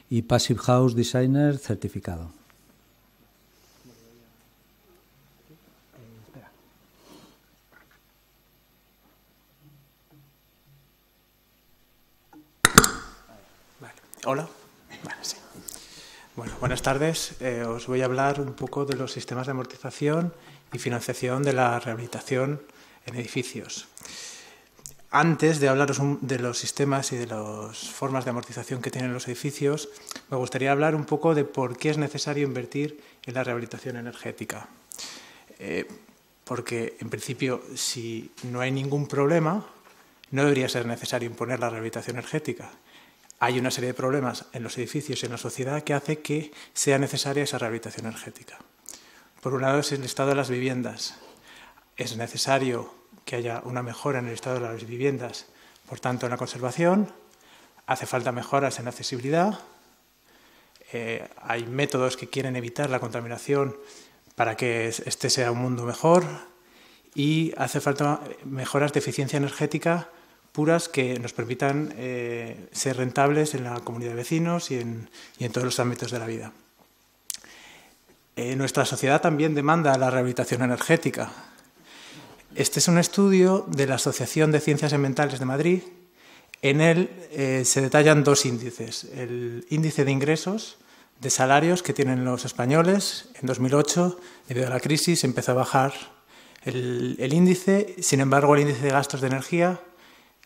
y Passive House Designer certificado. Hola. Vale, sí. Bueno, buenas tardes. Os voy a hablar un poco de los sistemas de amortización y financiación de la rehabilitación en edificios. Antes de hablaros de los sistemas y de las formas de amortización que tienen los edificios, me gustaría hablar un poco de por qué es necesario invertir en la rehabilitación energética. Porque, en principio, si no hay ningún problema, no debería ser necesario imponer la rehabilitación energética. Hay una serie de problemas en los edificios y en la sociedad que hace que sea necesaria esa rehabilitación energética. Por un lado es el estado de las viviendas. Es necesario que haya una mejora en el estado de las viviendas, por tanto en la conservación. Hace falta mejoras en la accesibilidad. Hay métodos que quieren evitar la contaminación para que este sea un mundo mejor. Y hace falta mejoras de eficiencia energética puras que nos permitan ser rentables en la comunidad de vecinos y en todos los ámbitos de la vida. Nuestra sociedad también demanda la rehabilitación energética. Este es un estudio de la Asociación de Ciencias Ambientales de Madrid. En él se detallan dos índices. El índice de ingresos, de salarios que tienen los españoles. En 2008, debido a la crisis, empezó a bajar el índice. Sin embargo, el índice de gastos de energía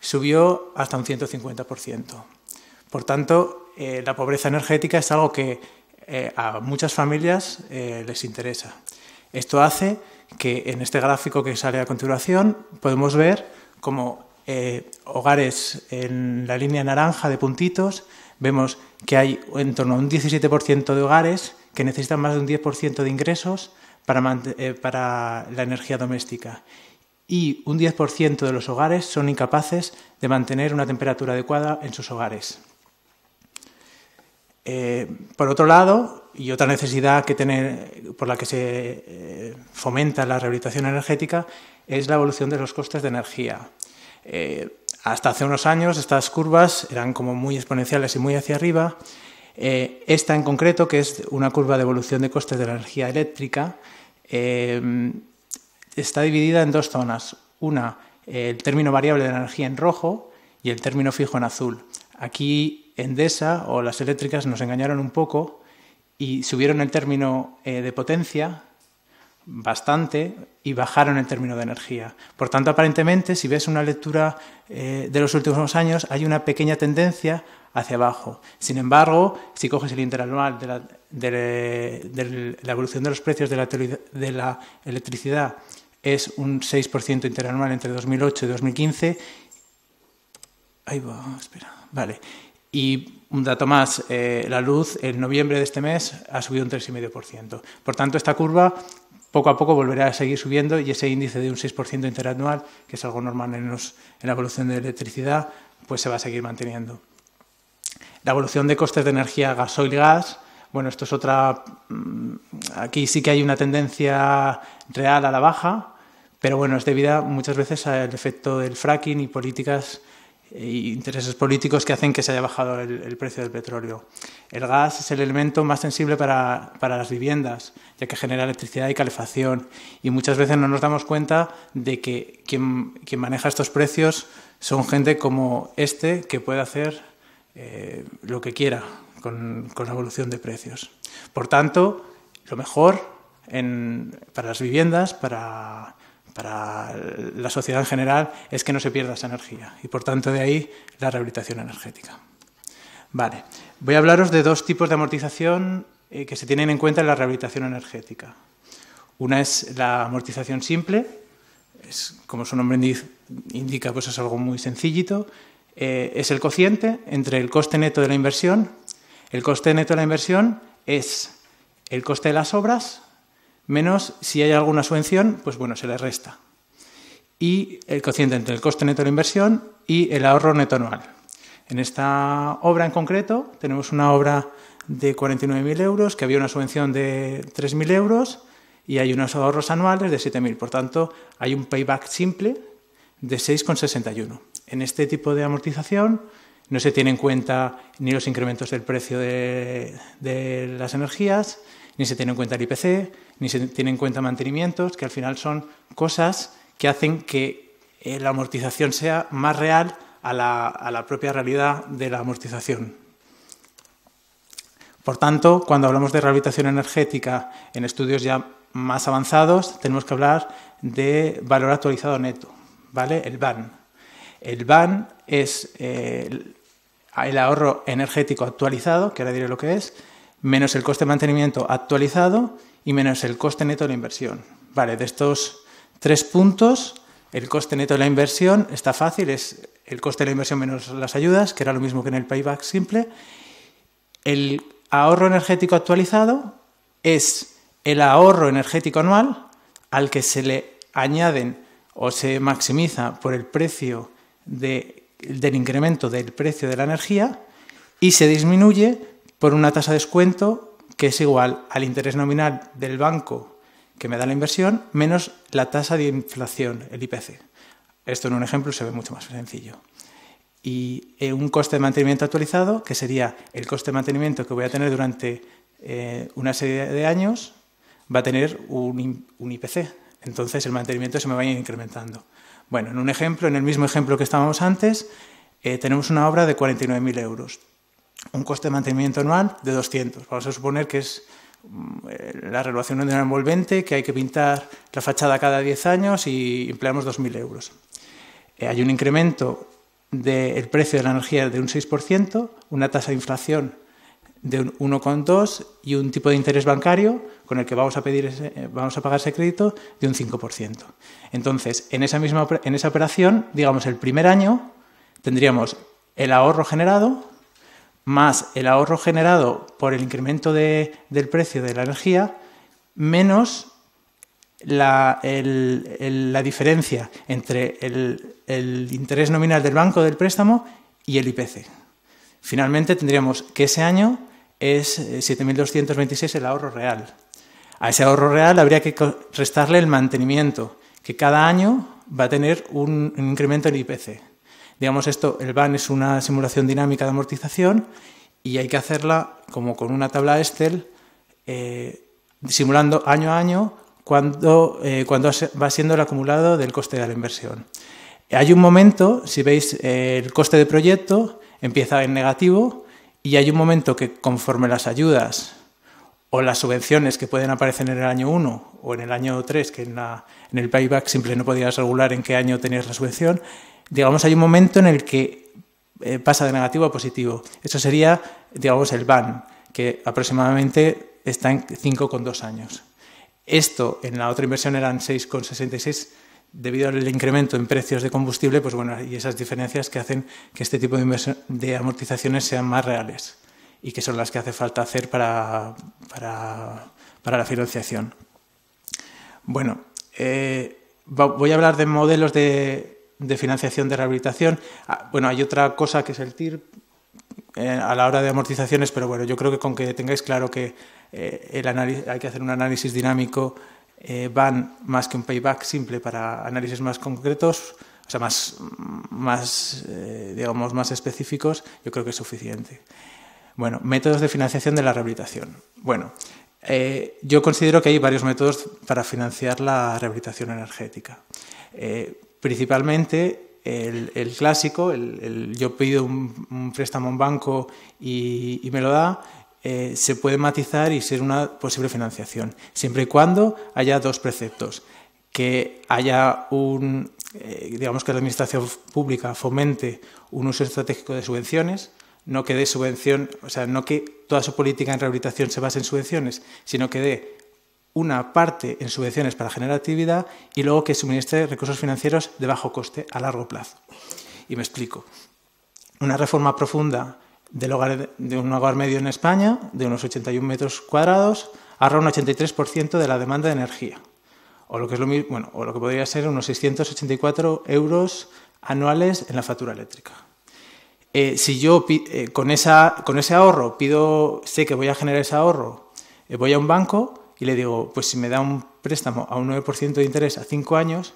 subió hasta un 150%. Por tanto, la pobreza energética es algo que a muchas familias les interesa. Esto hace que en este gráfico que sale a continuación podemos ver como hogares en la línea naranja de puntitos, vemos que hay en torno a un 17% de hogares que necesitan más de un 10% de ingresos para la energía doméstica. Y un 10% de los hogares son incapaces de mantener una temperatura adecuada en sus hogares. Por otro lado, y otra necesidad por la que se fomenta la rehabilitación energética es la evolución de los costes de energía. Hasta hace unos años estas curvas eran como muy exponenciales y muy hacia arriba. Esta en concreto, que es una curva de evolución de costes de la energía eléctrica, está dividida en dos zonas. Una, el término variable de la energía en rojo y el término fijo en azul. Aquí Endesa o las eléctricas nos engañaron un poco y subieron el término de potencia bastante y bajaron el término de energía. Por tanto, aparentemente, si ves una lectura de los últimos años, hay una pequeña tendencia hacia abajo. Sin embargo, si coges el interanual de la evolución de los precios de la electricidad, es un 6% interanual entre 2008 y 2015. Ahí va, espera. Vale. Y un dato más, la luz en noviembre de este mes ha subido un 3,5%. Por tanto, esta curva poco a poco volverá a seguir subiendo y ese índice de un 6% interanual, que es algo normal en la evolución de electricidad, pues se va a seguir manteniendo. La evolución de costes de energía gasoil y gas, bueno, esto es otra. Aquí sí que hay una tendencia real a la baja, pero bueno, es debida muchas veces al efecto del fracking y políticas e intereses políticos que hacen que se haya bajado el precio del petróleo. El gas es el elemento más sensible para las viviendas, ya que genera electricidad y calefacción. Y muchas veces no nos damos cuenta de que quien maneja estos precios son gente como que puede hacer lo que quiera con la evolución de precios. Por tanto, lo mejor para las viviendas, para la sociedad en general, es que no se pierda esa energía. Y por tanto, de ahí la rehabilitación energética. Vale. Voy a hablaros de dos tipos de amortización que se tienen en cuenta en la rehabilitación energética. Una es la amortización simple. Como su nombre indica, pues es algo muy sencillito. Es el cociente entre el coste neto de la inversión. El coste neto de la inversión es el coste de las obras menos, si hay alguna subvención, pues bueno, se le resta. Y el cociente entre el coste neto de la inversión y el ahorro neto anual. En esta obra en concreto tenemos una obra de 49.000 euros, que había una subvención de 3.000 euros y hay unos ahorros anuales de 7.000. Por tanto, hay un payback simple de 6,61. En este tipo de amortización no se tiene en cuenta ni los incrementos del precio de las energías, ni se tiene en cuenta el IPC, ni se tiene en cuenta mantenimientos, que al final son cosas que hacen que la amortización sea más real a la propia realidad de la amortización. Por tanto, cuando hablamos de rehabilitación energética en estudios ya más avanzados, tenemos que hablar de valor actualizado neto, ¿vale? El VAN. El VAN es el ahorro energético actualizado, que ahora diré lo que es, menos el coste de mantenimiento actualizado y menos el coste neto de la inversión. Vale, de estos 3 puntos, el coste neto de la inversión está fácil, es el coste de la inversión menos las ayudas, que era lo mismo que en el payback simple. El ahorro energético actualizado es el ahorro energético anual al que se le añaden o se maximiza por el precio del incremento del precio de la energía y se disminuye por una tasa de descuento que es igual al interés nominal del banco que me da la inversión menos la tasa de inflación, el IPC. Esto en un ejemplo se ve mucho más sencillo. Y un coste de mantenimiento actualizado, que sería el coste de mantenimiento que voy a tener durante una serie de años, va a tener un IPC. Entonces el mantenimiento se me va a ir incrementando. Bueno, en el mismo ejemplo que estábamos antes, tenemos una obra de 49.000 euros. Un coste de mantenimiento anual de 200. Vamos a suponer que es la renovación de una envolvente, que hay que pintar la fachada cada 10 años y empleamos 2.000 euros. Hay un incremento del precio de la energía de un 6%, una tasa de inflación de un 1,2% y un tipo de interés bancario con el que vamos a pagar ese crédito de un 5%. Entonces, en esa operación, digamos, el primer año tendríamos el ahorro generado más el ahorro generado por el incremento del precio de la energía menos la diferencia entre el interés nominal del banco del préstamo y el IPC. Finalmente tendríamos que ese año es 7.226 el ahorro real. A ese ahorro real habría que restarle el mantenimiento, que cada año va a tener un incremento en IPC. Digamos, el VAN es una simulación dinámica de amortización y hay que hacerla como con una tabla Excel, simulando año a año cuando va siendo el acumulado del coste de la inversión. Hay un momento, si veis, el coste de proyecto empieza en negativo y hay un momento que conforme las ayudas o las subvenciones que pueden aparecer en el año 1 o en el año 3, que en el payback simple no podías regular en qué año tenías la subvención, digamos, hay un momento en el que pasa de negativo a positivo. Eso sería, digamos, el VAN, que aproximadamente está en 5,2 años. Esto en la otra inversión eran 6,66 debido al incremento en precios de combustible, pues bueno, y esas diferencias que hacen que este tipo de amortizaciones sean más reales y que son las que hace falta hacer para la financiación. Bueno, voy a hablar de modelos de financiación de rehabilitación. Bueno, hay otra cosa que es el TIR a la hora de amortizaciones, pero bueno, yo creo que con que tengáis claro que hay que hacer un análisis dinámico VAN más que un payback simple para análisis más concretos, o sea, digamos, más específicos, yo creo que es suficiente. Bueno, métodos de financiación de la rehabilitación. Bueno, yo considero que hay varios métodos para financiar la rehabilitación energética. Principalmente el clásico, yo pido un préstamo a un banco y me lo da, se puede matizar y ser una posible financiación, siempre y cuando haya dos preceptos. Que haya digamos que la administración pública fomente un uso estratégico de subvenciones, no que dé subvención, o sea, no que toda su política en rehabilitación se base en subvenciones, sino que dé una parte en subvenciones para generar actividad y luego que suministre recursos financieros de bajo coste a largo plazo. Y me explico. Una reforma profunda de un hogar medio en España, de unos 81 metros cuadrados, ahorra un 83% de la demanda de energía. O lo que es lo mismo, bueno, o lo que podría ser unos 684 euros anuales en la factura eléctrica. Si yo con ese ahorro sé que voy a generar ese ahorro, voy a un banco y le digo, pues si me da un préstamo a un 9% de interés a 5 años,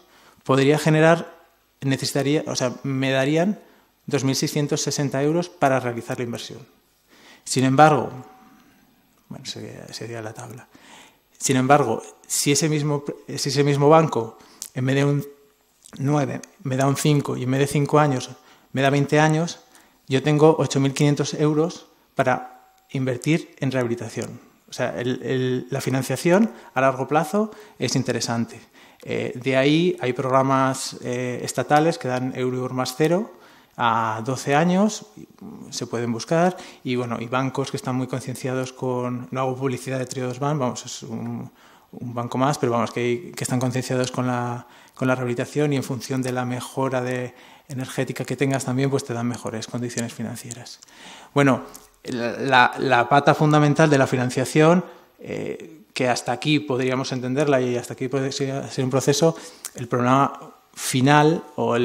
me darían 2.660 euros para realizar la inversión. Sin embargo, bueno, sería la tabla. Sin embargo, si ese mismo banco, en vez de un 9, me da un 5 y en vez de 5 años me da 20 años, yo tengo 8.500 euros para invertir en rehabilitación. O sea, la financiación a largo plazo es interesante. De ahí hay programas estatales que dan Euribor más 0 a 12 años, se pueden buscar, y bueno, y bancos que están muy concienciados con, no hago publicidad de Triodos Bank, vamos, es un banco más, pero vamos, que están concienciados con la rehabilitación, y en función de la mejora energética que tengas también, pues te dan mejores condiciones financieras. Bueno, la pata fundamental de la financiación, que hasta aquí podríamos entenderla y hasta aquí puede ser un proceso, el problema final o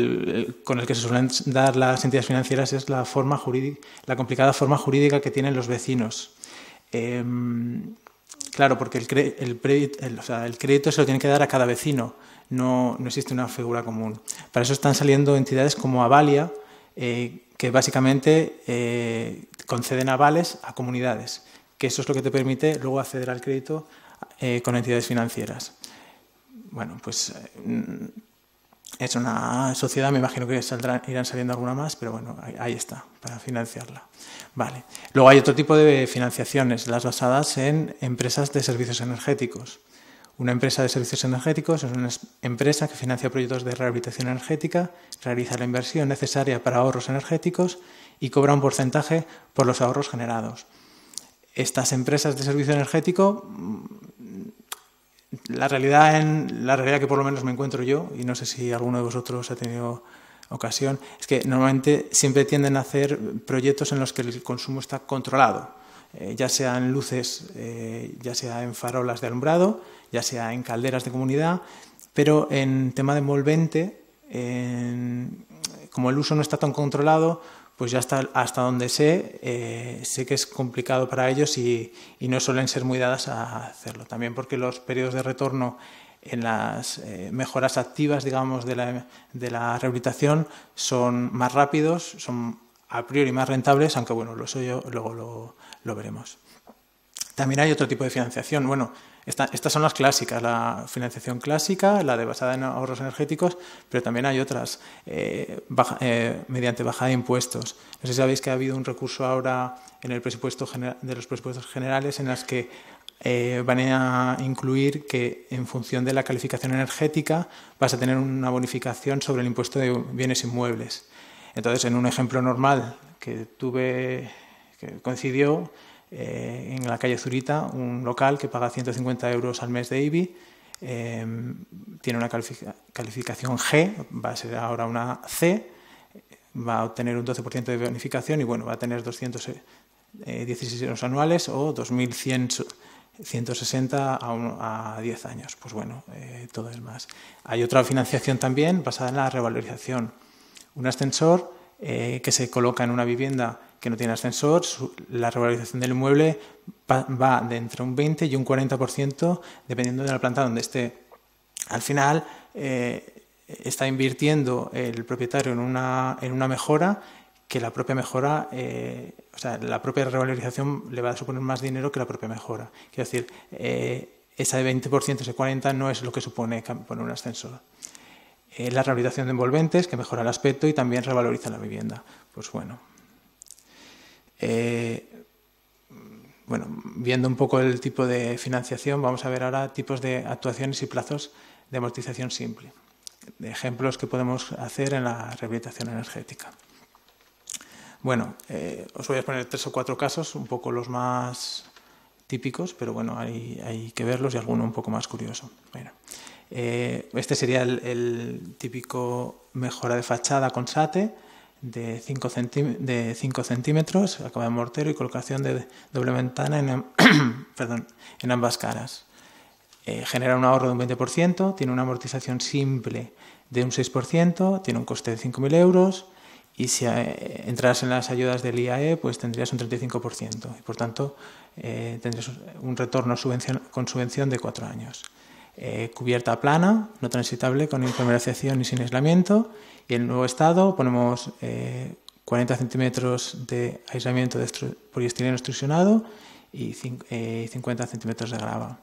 con el que se suelen dar las entidades financieras es la complicada forma jurídica que tienen los vecinos. Claro, porque el crédito se lo tiene que dar a cada vecino, no existe una figura común. Para eso están saliendo entidades como Avalia, que básicamente conceden avales a comunidades, que eso es lo que te permite luego acceder al crédito con entidades financieras. Bueno, pues es una sociedad, me imagino que irán saliendo alguna más, pero bueno, ahí está, para financiarla. Vale. Luego hay otro tipo de financiaciones, las basadas en empresas de servicios energéticos. Una empresa de servicios energéticos es una empresa que financia proyectos de rehabilitación energética, realiza la inversión necesaria para ahorros energéticos y cobra un porcentaje por los ahorros generados. Estas empresas de servicio energético, la realidad que por lo menos me encuentro yo, y no sé si alguno de vosotros ha tenido ocasión, es que normalmente siempre tienden a hacer proyectos en los que el consumo está controlado, ya sea en luces, ya sea en farolas de alumbrado, ya sea en calderas de comunidad, pero en tema de envolvente, como el uso no está tan controlado, pues ya hasta donde sé que es complicado para ellos y no suelen ser muy dadas a hacerlo. También porque los periodos de retorno en las mejoras activas, digamos, de la rehabilitación son más rápidos, son a priori más rentables, aunque bueno, luego lo veremos. También hay otro tipo de financiación. Bueno, estas son las clásicas, la financiación clásica, la basada en ahorros energéticos, pero también hay otras mediante bajada de impuestos. No sé si sabéis que ha habido un recurso ahora en el presupuesto de los presupuestos generales en las que van a incluir que en función de la calificación energética vas a tener una bonificación sobre el impuesto de bienes inmuebles. Entonces, en un ejemplo normal que coincidió, en la calle Zurita, un local que paga 150 euros al mes de IBI, tiene una calificación G, va a ser ahora una C, va a obtener un 12% de bonificación y bueno, va a tener 216 euros anuales o 2.160 a 10 años. Pues bueno, todo es más. Hay otra financiación también basada en la revalorización. Un ascensor que se coloca en una vivienda que no tiene ascensor, la revalorización del inmueble va de entre un 20 y un 40%, dependiendo de la planta donde esté. Al final, está invirtiendo el propietario en una mejora que la propia mejora, o sea, la propia revalorización le va a suponer más dinero que la propia mejora. Quiero decir, esa de 20%, ese 40% no es lo que supone poner un ascensor. La rehabilitación de envolventes, que mejora el aspecto y también revaloriza la vivienda. Pues bueno. Bueno, viendo un poco el tipo de financiación, vamos a ver ahora tipos de actuaciones y plazos de amortización simple. De ejemplos que podemos hacer en la rehabilitación energética. Bueno, os voy a poner 3 o 4 casos, un poco los más típicos, pero bueno, hay que verlos y alguno un poco más curioso. Bueno, este sería el típico mejora de fachada con SATE de 5 centímetros, acabado en mortero y colocación de doble ventana en ambas caras. Genera un ahorro de un 20%, tiene una amortización simple de un 6%, tiene un coste de 5.000 euros y si entras en las ayudas del IAE, pues tendrías un 35% y por tanto tendrías un retorno con subvención de 4 años. Cubierta plana, no transitable, con impermeabilización y sin aislamiento. Y en el nuevo estado ponemos 40 centímetros de aislamiento de poliestireno extrusionado y 50 centímetros de grava.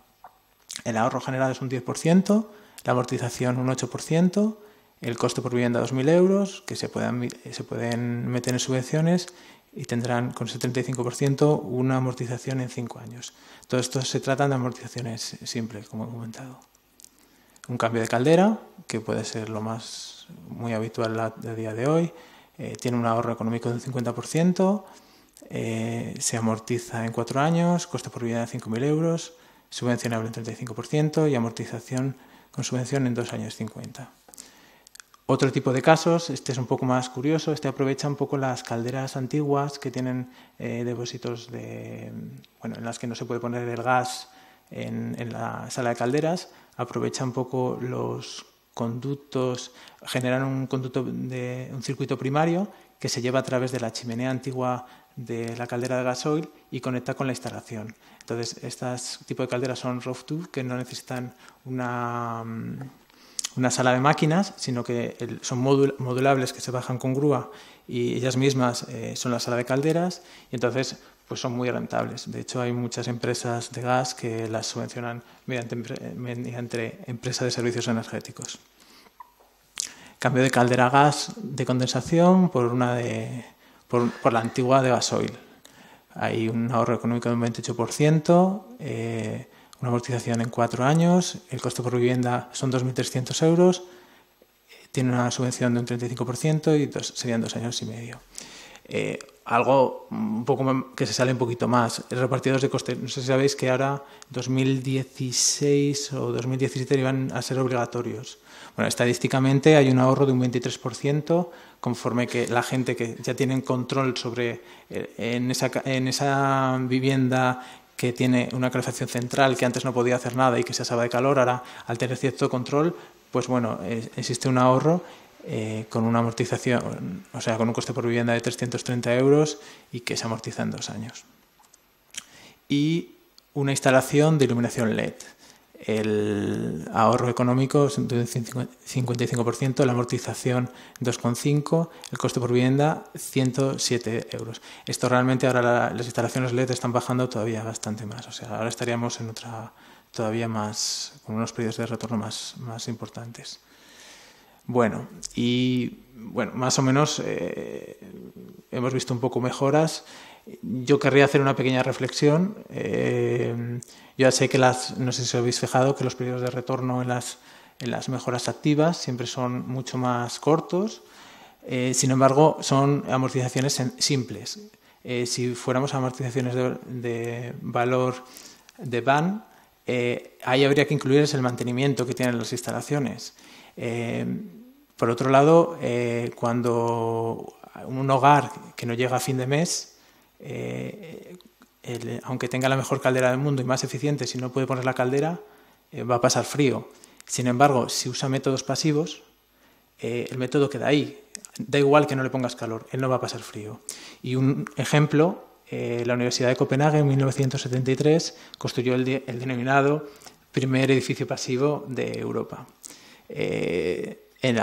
El ahorro generado es un 10%, la amortización un 8%, el coste por vivienda 2.000 euros, que se pueden meter en subvenciones y tendrán con ese 35% una amortización en 5 años. Todo esto se trata de amortizaciones simples, como he comentado. Un cambio de caldera, que puede ser lo muy habitual a día de hoy, tiene un ahorro económico del 50%, se amortiza en 4 años, coste por vivienda de 5.000 euros, subvencionable en 35% y amortización con subvención en 2 años 50. Otro tipo de casos, este es un poco más curioso, este aprovecha un poco las calderas antiguas que tienen depósitos en las que no se puede poner el gas en la sala de calderas, aprovecha un poco los conductos, generan un circuito primario que se lleva a través de la chimenea antigua de la caldera de gasoil y conecta con la instalación. Entonces, estos tipos de calderas son roof tube, que no necesitan una sala de máquinas, sino que son modulables que se bajan con grúa y ellas mismas son la sala de calderas y entonces pues son muy rentables. De hecho, hay muchas empresas de gas que las subvencionan mediante empresas de servicios energéticos. Cambio de caldera a gas de condensación por la antigua de gasoil. Hay un ahorro económico del 28%, una amortización en 4 años, el coste por vivienda son 2.300 euros, tiene una subvención de un 35% y serían 2 años y medio. Algo un poco que se sale un poquito más, repartidos de coste. No sé si sabéis que ahora 2016 o 2017 iban a ser obligatorios. Bueno, estadísticamente hay un ahorro de un 23% conforme que la gente que ya tiene control sobre en esa vivienda que tiene una calefacción central que antes no podía hacer nada y que se asaba de calor, ahora al tener cierto control, pues bueno, existe un ahorro con una amortización, o sea, con un coste por vivienda de 330 euros y que se amortiza en 2 años. Y una instalación de iluminación LED. El ahorro económico es de un 55%, la amortización 2,5%, el coste por vivienda 107 euros. Esto realmente ahora las instalaciones LED están bajando todavía bastante más, o sea, ahora estaríamos en todavía más, con unos periodos de retorno más importantes. Bueno, más o menos hemos visto un poco mejoras. Yo querría hacer una pequeña reflexión. Yo ya sé que no sé si os habéis fijado, que los periodos de retorno en las mejoras activas siempre son mucho más cortos. Sin embargo, son amortizaciones simples. Si fuéramos a amortizaciones de valor de BAN, ahí habría que incluir el mantenimiento que tienen las instalaciones. Por otro lado, cuando un hogar que no llega a fin de mes, aunque tenga la mejor caldera del mundo y más eficiente, si no puede poner la caldera, va a pasar frío. Sin embargo, si usa métodos pasivos, el método queda ahí. Da igual que no le pongas calor, él no va a pasar frío. Y un ejemplo, la Universidad de Copenhague en 1973 construyó el denominado primer edificio pasivo de Europa.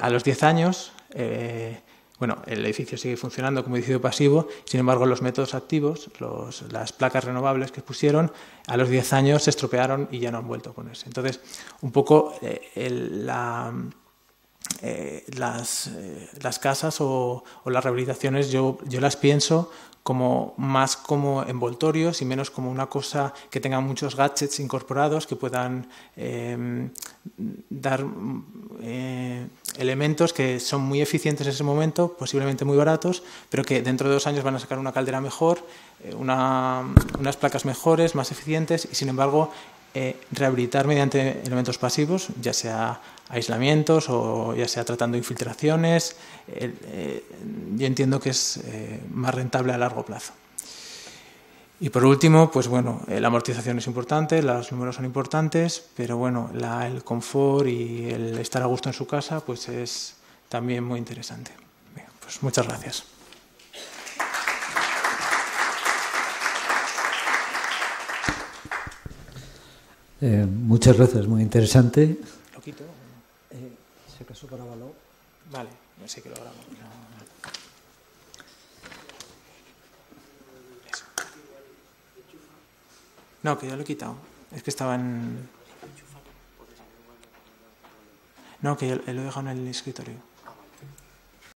A los 10 años, el edificio sigue funcionando como edificio pasivo, sin embargo los métodos activos, las placas renovables que pusieron, a los 10 años se estropearon y ya no han vuelto a ponerse. Entonces, un poco las casas o las rehabilitaciones yo las pienso más como envoltorios y menos como una cosa que tenga muchos gadgets incorporados que puedan dar elementos que son muy eficientes en ese momento, posiblemente muy baratos, pero que dentro de 2 años van a sacar una caldera mejor, unas placas mejores, más eficientes y sin embargo rehabilitar mediante elementos pasivos, ya sea aislamientos o ya sea tratando infiltraciones, yo entiendo que es más rentable a largo plazo. Y por último, pues bueno, la amortización es importante, los números son importantes, pero bueno, el confort y el estar a gusto en su casa pues es también muy interesante. Bien, pues muchas gracias. Muchas gracias, muy interesante. ¿Lo quito? ¿Se casó para valor? Vale, no sé que lo grabo. No, que ya lo he quitado. Es que estaba en... No, que ya lo he dejado en el escritorio.